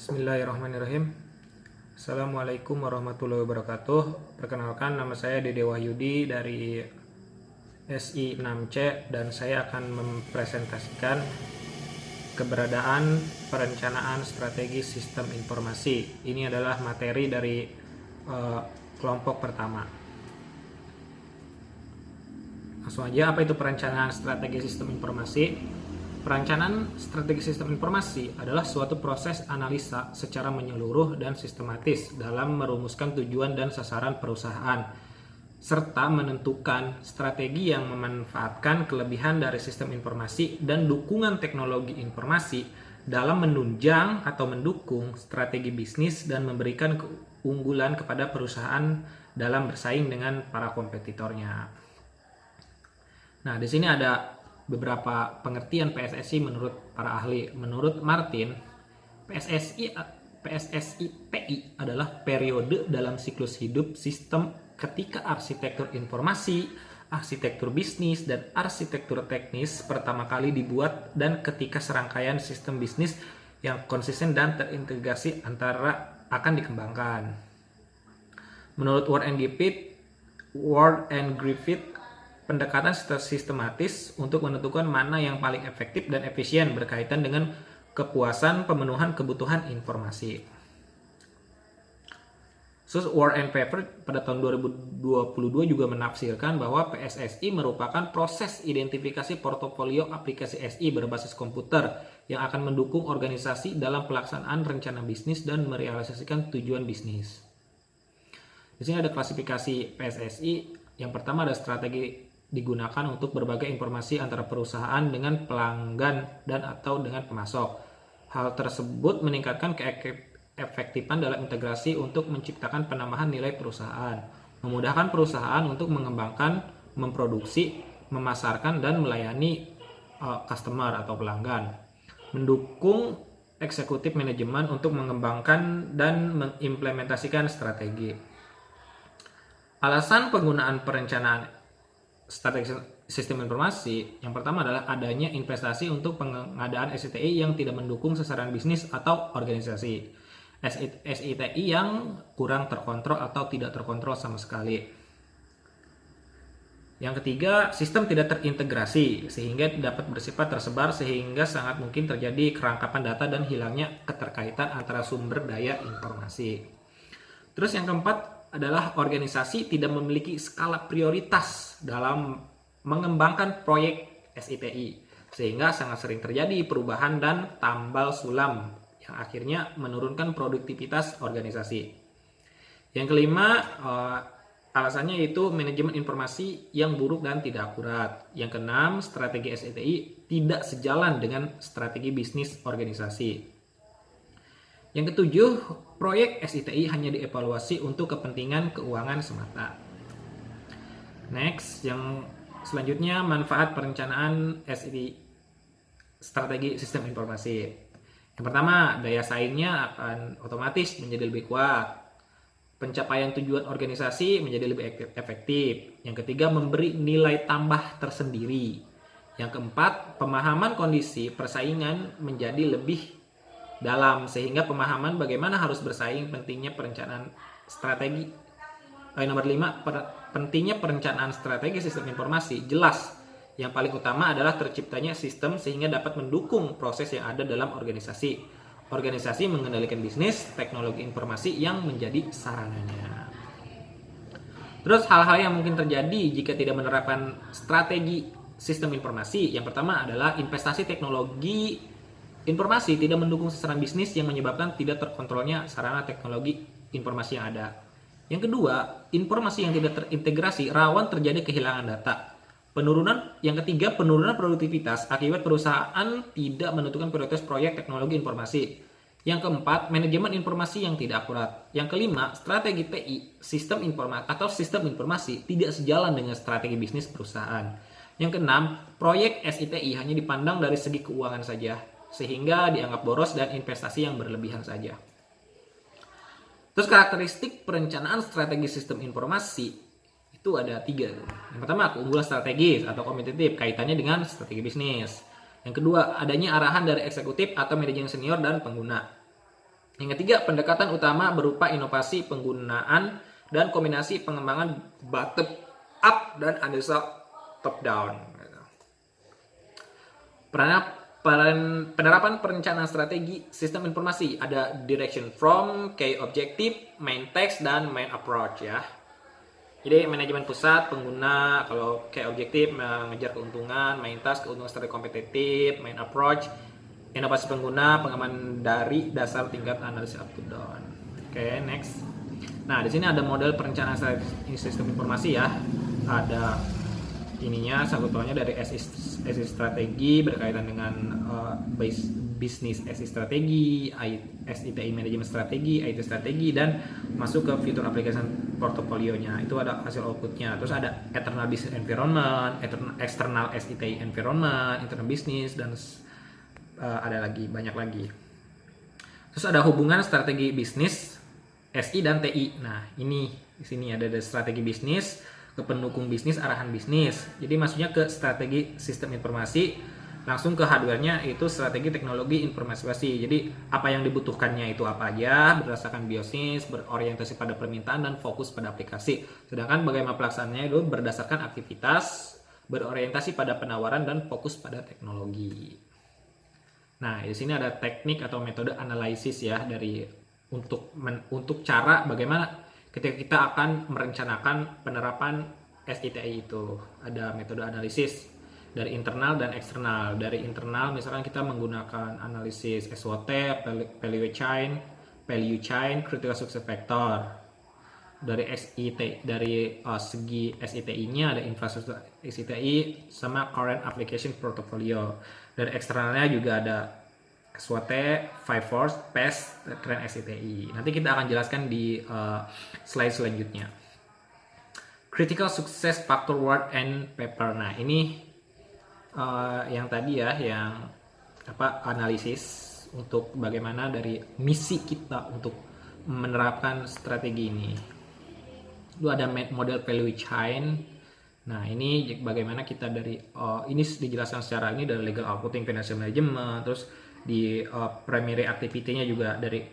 Bismillahirrahmanirrahim. Assalamualaikum warahmatullahi wabarakatuh. Perkenalkan, nama saya Dede Wahyudi dari SI 6C dan saya akan mempresentasikan keberadaan perencanaan strategi sistem informasi. Ini adalah materi dari kelompok pertama. Langsung aja, apa itu perencanaan strategi sistem informasi? Perencanaan strategi sistem informasi adalah suatu proses analisa secara menyeluruh dan sistematis dalam merumuskan tujuan dan sasaran perusahaan, serta menentukan strategi yang memanfaatkan kelebihan dari sistem informasi dan dukungan teknologi informasi dalam menunjang atau mendukung strategi bisnis dan memberikan keunggulan kepada perusahaan dalam bersaing dengan para kompetitornya. Nah, di sini ada beberapa pengertian PSSI menurut para ahli. Menurut Martin, PSSI PI adalah periode dalam siklus hidup sistem ketika arsitektur informasi, arsitektur bisnis, dan arsitektur teknis pertama kali dibuat dan ketika serangkaian sistem bisnis yang konsisten dan terintegrasi antara akan dikembangkan. Menurut Ward and Griffith, pendekatan sistematis untuk menentukan mana yang paling efektif dan efisien berkaitan dengan kepuasan pemenuhan kebutuhan informasi. Ward and Pfeffer pada tahun 2022 juga menafsirkan bahwa PSSI merupakan proses identifikasi portofolio aplikasi SI berbasis komputer yang akan mendukung organisasi dalam pelaksanaan rencana bisnis dan merealisasikan tujuan bisnis. Di sini ada klasifikasi PSSI. Yang pertama ada strategi digunakan untuk berbagai informasi antara perusahaan dengan pelanggan dan atau dengan pemasok. Hal tersebut meningkatkan keefektifan dalam integrasi untuk menciptakan penambahan nilai perusahaan, memudahkan perusahaan untuk mengembangkan, memproduksi, memasarkan, dan melayani customer atau pelanggan, mendukung eksekutif manajemen untuk mengembangkan dan mengimplementasikan strategi. Alasan penggunaan perencanaan strategi sistem informasi yang pertama adalah adanya investasi untuk pengadaan SITI yang tidak mendukung sasaran bisnis atau organisasi, SITI yang kurang terkontrol atau tidak terkontrol sama sekali. Yang ketiga, sistem tidak terintegrasi sehingga dapat bersifat tersebar sehingga sangat mungkin terjadi kerangkapan data dan hilangnya keterkaitan antara sumber daya informasi. Terus yang keempat adalah organisasi tidak memiliki skala prioritas dalam mengembangkan proyek SITI sehingga sangat sering terjadi perubahan dan tambal sulam yang akhirnya menurunkan produktivitas organisasi. Yang kelima, alasannya yaitu manajemen informasi yang buruk dan tidak akurat. Yang keenam, strategi SITI tidak sejalan dengan strategi bisnis organisasi. Yang ketujuh, proyek SITI hanya dievaluasi untuk kepentingan keuangan semata. Next, yang selanjutnya manfaat perencanaan SITI strategi sistem informasi. Yang pertama, daya saingnya akan otomatis menjadi lebih kuat. Pencapaian tujuan organisasi menjadi lebih efektif. Yang ketiga, memberi nilai tambah tersendiri. Yang keempat, pemahaman kondisi persaingan menjadi lebih dalam sehingga pemahaman bagaimana harus bersaing. Pentingnya perencanaan strategi. Nomor 5, pentingnya perencanaan strategi sistem informasi. Jelas, yang paling utama adalah terciptanya sistem sehingga dapat mendukung proses yang ada dalam organisasi. Organisasi mengendalikan bisnis, teknologi informasi yang menjadi sarananya. Terus hal-hal yang mungkin terjadi jika tidak menerapkan strategi sistem informasi. Yang pertama adalah investasi teknologi informasi tidak mendukung sasaran bisnis yang menyebabkan tidak terkontrolnya sarana teknologi informasi yang ada. Yang kedua, informasi yang tidak terintegrasi rawan terjadi kehilangan data. Yang ketiga, penurunan produktivitas akibat perusahaan tidak menentukan prioritas proyek teknologi informasi. Yang keempat, manajemen informasi yang tidak akurat. Yang kelima, strategi PI, sistem informasi tidak sejalan dengan strategi bisnis perusahaan. Yang keenam, proyek SITI hanya dipandang dari segi keuangan saja, sehingga dianggap boros dan investasi yang berlebihan saja. Terus karakteristik perencanaan strategi sistem informasi itu ada 3. Yang pertama, keunggulan strategis atau kompetitif kaitannya dengan strategi bisnis. Yang kedua, adanya arahan dari eksekutif atau manajemen senior dan pengguna. Yang ketiga, pendekatan utama berupa inovasi penggunaan dan kombinasi pengembangan bottom up dan analisa top down. Penerapan perencanaan strategi sistem informasi, ada direction from, key objective, main text, dan main approach ya. Jadi manajemen pusat, pengguna, kalau key objective mengejar keuntungan, main task keuntungan strategi kompetitif, main approach inovasi pengguna, pengaman dari dasar tingkat analisis up to down. Oke, next. Nah, di sini ada model perencanaan sistem informasi ya. Ada ininya, sangkutannya dari SI strategi berkaitan dengan bisnis SI strategi, SITI manajemen strategi, IT strategi, dan masuk ke fitur application portofolionya. Itu ada hasil outputnya. Terus ada internal business environment, external SITI environment, internal business, dan ada lagi, banyak lagi. Terus ada hubungan strategi bisnis SI dan TI. Nah, ini di sini ada strategi bisnis ke pendukung bisnis, arahan bisnis. Jadi maksudnya ke strategi sistem informasi, langsung ke hardware-nya itu strategi teknologi informasi. Jadi apa yang dibutuhkannya itu apa aja berdasarkan bisnis, berorientasi pada permintaan dan fokus pada aplikasi. Sedangkan bagaimana pelaksanaannya itu berdasarkan aktivitas, berorientasi pada penawaran dan fokus pada teknologi. Nah, di sini ada teknik atau metode analisis ya dari untuk cara bagaimana ketika kita akan merencanakan penerapan SITI itu. Ada metode analisis dari internal dan eksternal. Dari internal misalkan kita menggunakan analisis SWOT, value chain, critical success factor. Dari segi SITI-nya ada infrastruktur SITI sama current application portfolio. Dari eksternalnya juga ada SWOT, 5 Force, PES, Trend SITI. Nanti kita akan jelaskan di slide selanjutnya. Critical Success Factor Word and Paper. Nah, ini yang tadi ya, yang analisis untuk bagaimana dari misi kita untuk menerapkan strategi ini. Itu ada model value chain. Nah, ini bagaimana kita dari ini dijelaskan secara ini dari legal outputting, financial management, terus di primary activity-nya juga dari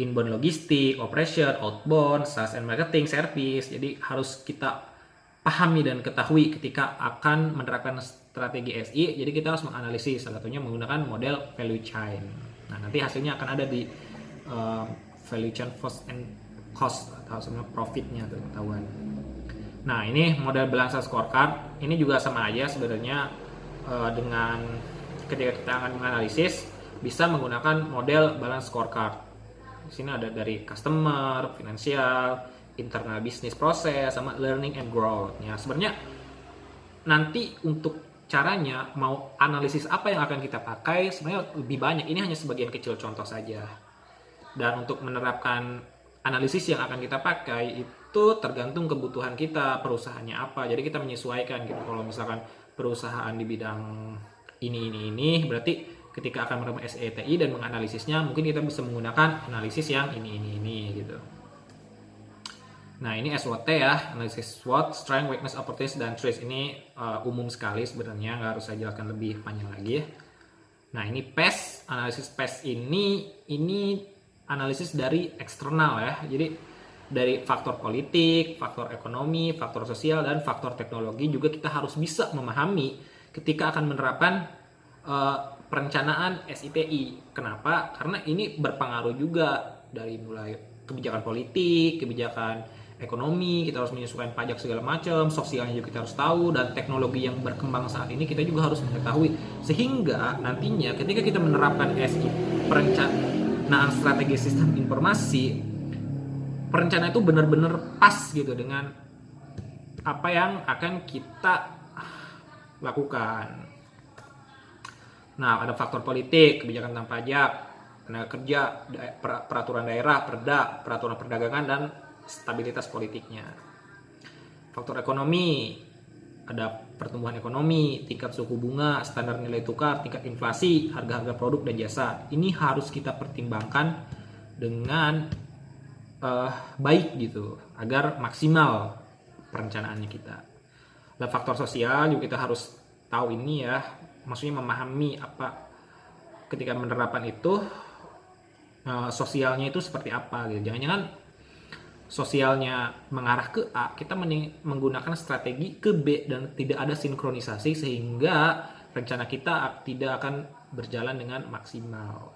inbound logistik, operation, outbound, sales and marketing, service. Jadi harus kita pahami dan ketahui ketika akan menerapkan strategi SI. Jadi kita harus menganalisis, salah satunya menggunakan model value chain. Nah, nanti hasilnya akan ada di value chain cost atau sebenarnya profitnya tuh ketahuan. Nah, ini model balance scorecard. Ini juga sama aja sebenarnya dengan ketika kita akan menganalisis bisa menggunakan model balance scorecard. Di sini ada dari customer, financial, internal business process, sama learning and growth. Ya, sebenarnya nanti untuk caranya mau analisis apa yang akan kita pakai sebenarnya lebih banyak. Ini hanya sebagian kecil contoh saja. Dan untuk menerapkan analisis yang akan kita pakai itu tergantung kebutuhan kita, perusahaannya apa. Jadi kita menyesuaikan gitu. Kalau misalkan perusahaan di bidang ini berarti ketika akan menerapkan SITI dan menganalisisnya mungkin kita bisa menggunakan analisis yang ini gitu. Nah, ini SWOT ya, analisis SWOT, strength, weakness, opportunities, dan threats. Ini umum sekali sebenarnya, nggak harus saya jelaskan lebih panjang lagi. Nah, ini PES, analisis PES ini analisis dari eksternal ya. Jadi dari faktor politik, faktor ekonomi, faktor sosial, dan faktor teknologi juga kita harus bisa memahami ketika akan menerapkan perencanaan SITI. Kenapa? Karena ini berpengaruh juga dari mulai kebijakan politik, kebijakan ekonomi, kita harus menyesuaikan pajak segala macam, sosialnya juga kita harus tahu, dan teknologi yang berkembang saat ini kita juga harus mengetahui. Sehingga nantinya ketika kita menerapkan SI, perencanaan strategi sistem informasi, perencanaan itu benar-benar pas gitu dengan apa yang akan kita lakukan. Nah, ada faktor politik, kebijakan tentang pajak, tenaga kerja, peraturan daerah, perda, peraturan perdagangan, dan stabilitas politiknya. Faktor ekonomi, ada pertumbuhan ekonomi, tingkat suku bunga, standar nilai tukar, tingkat inflasi, harga-harga produk dan jasa. Ini harus kita pertimbangkan dengan baik gitu, agar maksimal perencanaannya kita. Dan faktor sosial juga kita harus tahu ini ya, maksudnya memahami apa ketika menerapkan itu sosialnya itu seperti apa gitu. Jangan-jangan sosialnya mengarah ke A, kita menggunakan strategi ke B dan tidak ada sinkronisasi sehingga rencana kita tidak akan berjalan dengan maksimal.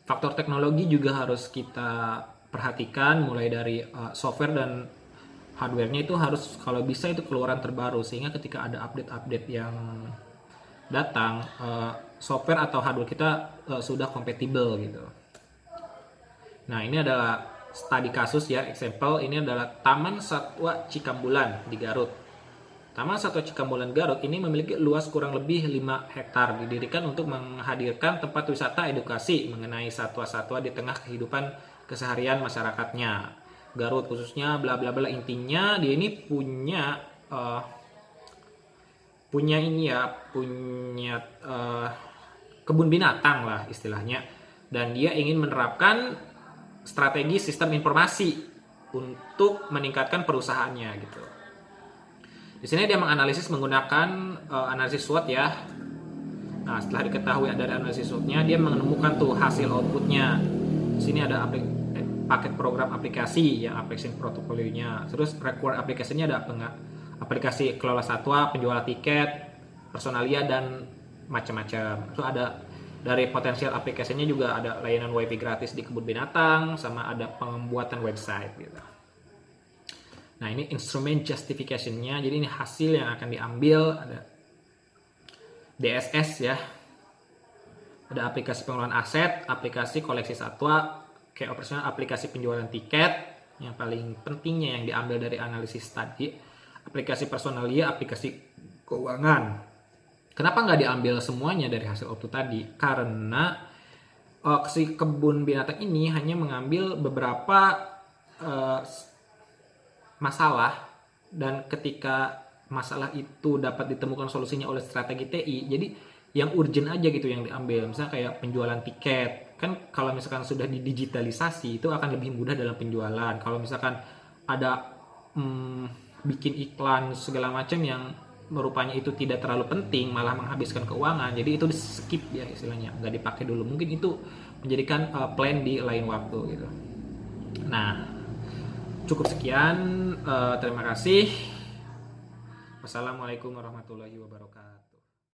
Faktor teknologi juga harus kita perhatikan, mulai dari software dan hardware-nya itu harus kalau bisa itu keluaran terbaru, sehingga ketika ada update-update yang datang, software atau hardware kita sudah kompatibel gitu. Nah, ini adalah studi kasus ya, example. Ini adalah Taman Satwa Cikambulan di Garut. Taman Satwa Cikambulan Garut ini memiliki luas kurang lebih 5 hektar, didirikan untuk menghadirkan tempat wisata edukasi mengenai satwa-satwa di tengah kehidupan keseharian masyarakatnya. Garut khususnya bla bla bla, intinya dia ini punya kebun binatang lah istilahnya, dan dia ingin menerapkan strategi sistem informasi untuk meningkatkan perusahaannya gitu. Di sini dia menganalisis menggunakan analisis SWOT ya. Nah, setelah diketahui dari analisis SWOT-nya, dia menemukan tuh hasil outputnya. Di sini ada paket program aplikasi yang application portfolio-nya. Terus required aplikasinya ada aplikasi kelola satwa, penjualan tiket, personalia, dan macam-macam. Terus ada dari potensial aplikasinya juga ada layanan wifi gratis di kebun binatang, sama ada pembuatan website gitu. Nah, ini instrument justification-nya. Jadi ini hasil yang akan diambil, ada DSS ya. Ada aplikasi pengelolaan aset, aplikasi koleksi satwa, kayak operasional, aplikasi penjualan tiket, yang paling pentingnya yang diambil dari analisis tadi, aplikasi personalia, aplikasi keuangan. Kenapa nggak diambil semuanya dari hasil output tadi? Karena si kebun binatang ini hanya mengambil beberapa masalah, dan ketika masalah itu dapat ditemukan solusinya oleh strategi TI, jadi yang urgent aja gitu yang diambil. Misalnya kayak penjualan tiket, kan kalau misalkan sudah didigitalisasi itu akan lebih mudah dalam penjualan. Kalau misalkan ada bikin iklan segala macam yang merupanya itu tidak terlalu penting, malah menghabiskan keuangan, jadi itu di skip ya istilahnya, nggak dipakai dulu. Mungkin itu menjadikan plan di lain waktu gitu. Nah, cukup sekian, terima kasih. Wassalamualaikum warahmatullahi wabarakatuh.